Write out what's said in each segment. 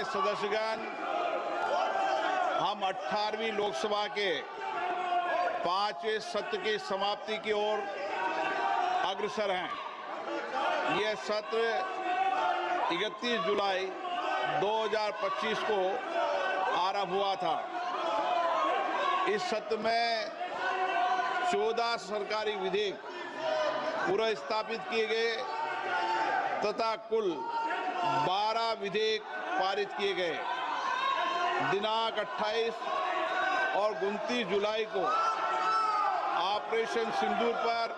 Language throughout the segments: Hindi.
सदस्यगण, हम 18वीं लोकसभा के 5वें सत्र की समाप्ति की ओर अग्रसर हैं। यह सत्र 31 जुलाई 2025 को आरंभ हुआ था। इस सत्र में 14 सरकारी विधेयक पुनर्स्थापित किए गए तथा कुल 12 विधेयक पारित किए गए। दिनांक 28 और 29 जुलाई को ऑपरेशन सिंदूर पर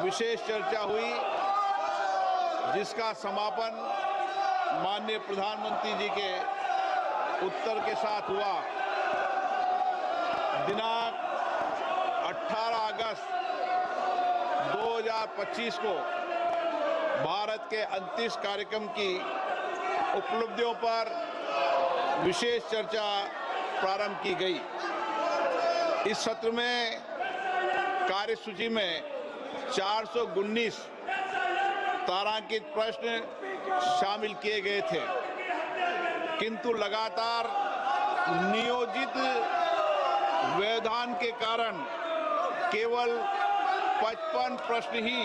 विशेष चर्चा हुई, जिसका समापन माननीय प्रधानमंत्री जी के उत्तर के साथ हुआ। दिनांक 18 अगस्त 2025 को भारत के अंतरिक्ष कार्यक्रम की उपलब्धियों पर विशेष चर्चा प्रारंभ की गई। इस सत्र में कार्यसूची में 419 तारांकित प्रश्न शामिल किए गए थे, किंतु लगातार नियोजित व्यवधान के कारण केवल 55 प्रश्न ही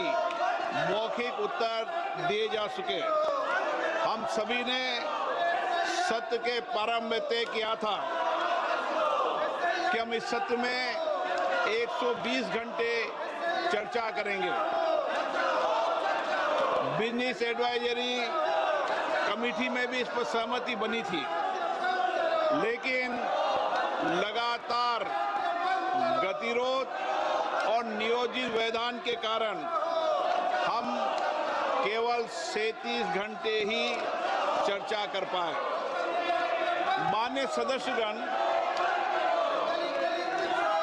मौखिक उत्तर दिए जा सके। हम सभी ने सत्र के प्रारंभ में तय किया था कि हम इस सत्र में 120 घंटे चर्चा करेंगे। बिजनेस एडवाइजरी कमेटी में भी इस पर सहमति बनी थी, लेकिन लगातार गतिरोध और नियोजित व्यवधान के कारण हम केवल 37 घंटे ही चर्चा कर पाए। माननीय सदस्यगण,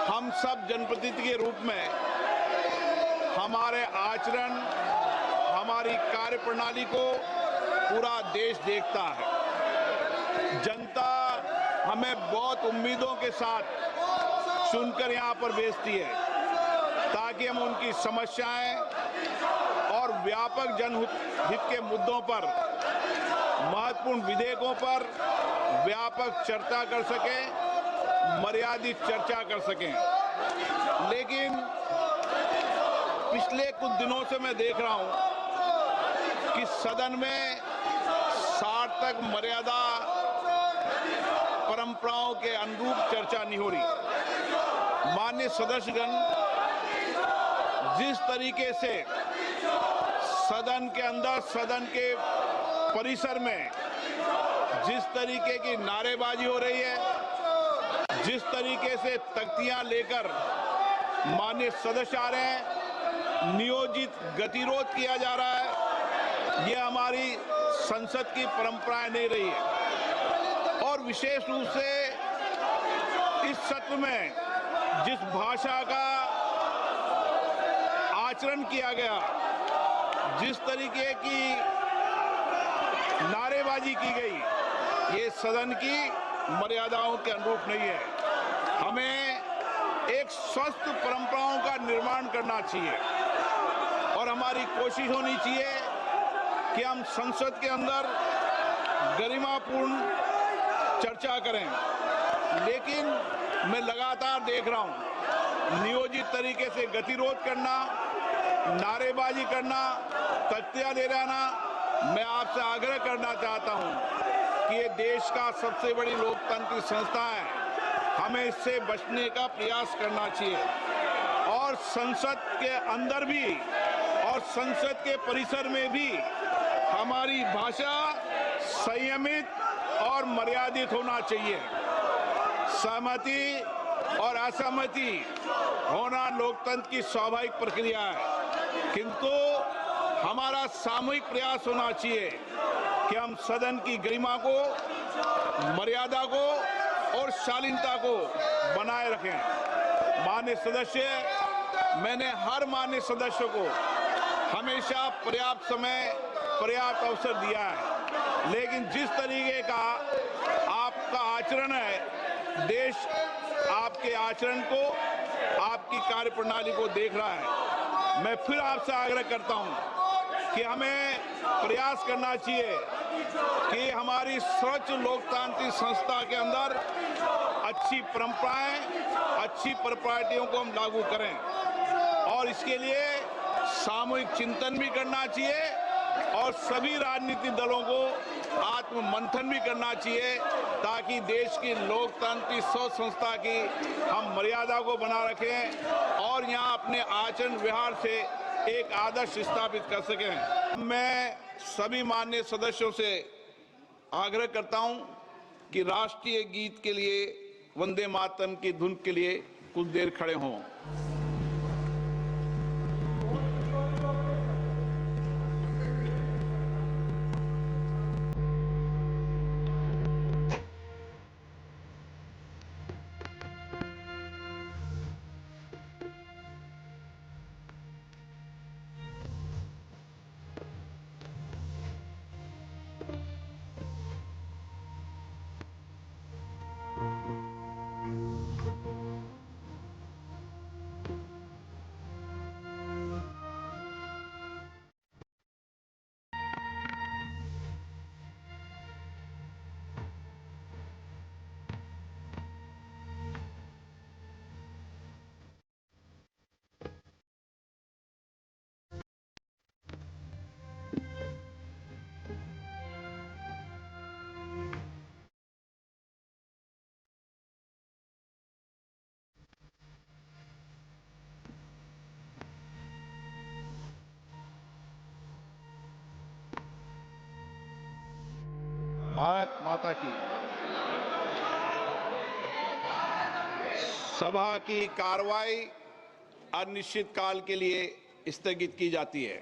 हम सब जनप्रतिनिधि के रूप में हमारे आचरण, हमारी कार्यप्रणाली को पूरा देश देखता है। जनता हमें बहुत उम्मीदों के साथ चुनकर यहाँ पर भेजती है ताकि हम उनकी समस्याएं और व्यापक जनहित के मुद्दों पर, महत्वपूर्ण विधेयकों पर व्यापक चर्चा कर सकें, मर्यादित चर्चा कर सकें। लेकिन पिछले कुछ दिनों से मैं देख रहा हूं कि सदन में सार्थक मर्यादा परंपराओं के अनुरूप चर्चा नहीं हो रही। माननीय सदस्यगण, जिस तरीके से सदन के अंदर, सदन के परिसर में जिस तरीके की नारेबाजी हो रही है, जिस तरीके से तख्तियां लेकर माननीय सदस्य आ रहे हैं, नियोजित गतिरोध किया जा रहा है, यह हमारी संसद की परंपराएं नहीं रही है। और विशेष रूप से इस सत्र में जिस भाषा का आचरण किया गया, जिस तरीके की नारेबाजी की गई, ये सदन की मर्यादाओं के अनुरूप नहीं है। हमें एक स्वस्थ परंपराओं का निर्माण करना चाहिए और हमारी कोशिश होनी चाहिए कि हम संसद के अंदर गरिमापूर्ण चर्चा करें। लेकिन मैं लगातार देख रहा हूं नियोजित तरीके से गतिरोध करना, नारेबाजी करना, तख्तियां ले जाना। मैं आपसे आग्रह करना चाहता हूं कि ये देश का सबसे बड़ी लोकतांत्रिक संस्था है, हमें इससे बचने का प्रयास करना चाहिए। और संसद के अंदर भी और संसद के परिसर में भी हमारी भाषा संयमित और मर्यादित होना चाहिए। सहमति और असहमति होना लोकतंत्र की स्वाभाविक प्रक्रिया है, किंतु हमारा सामूहिक प्रयास होना चाहिए कि हम सदन की गरिमा को, मर्यादा को और शालीनता को बनाए रखें। माननीय सदस्य, मैंने हर माननीय सदस्य को हमेशा पर्याप्त समय, पर्याप्त अवसर दिया है, लेकिन जिस तरीके का आपका आचरण है, देश आपके आचरण को, आपकी कार्यप्रणाली को देख रहा है। मैं फिर आपसे आग्रह करता हूं कि हमें प्रयास करना चाहिए कि हम हमारी स्वच्छ लोकतांत्रिक संस्था के अंदर अच्छी परंपराएं, अच्छी प्रॉपर्टियों को हम लागू करें और इसके लिए सामूहिक चिंतन भी करना चाहिए और सभी राजनीतिक दलों को आत्म मंथन भी करना चाहिए ताकि देश की लोकतांत्रिक सोच संस्था की हम मर्यादा को बना रखें और यहां अपने आचरण व्यवहार से एक आदर्श स्थापित कर सकें। मैं सभी माननीय सदस्यों से आग्रह करता हूं कि राष्ट्रीय गीत के लिए वंदे मातरम की धुन के लिए कुछ देर खड़े हों। भारत माता की। सभा की कार्रवाई अनिश्चित काल के लिए स्थगित की जाती है।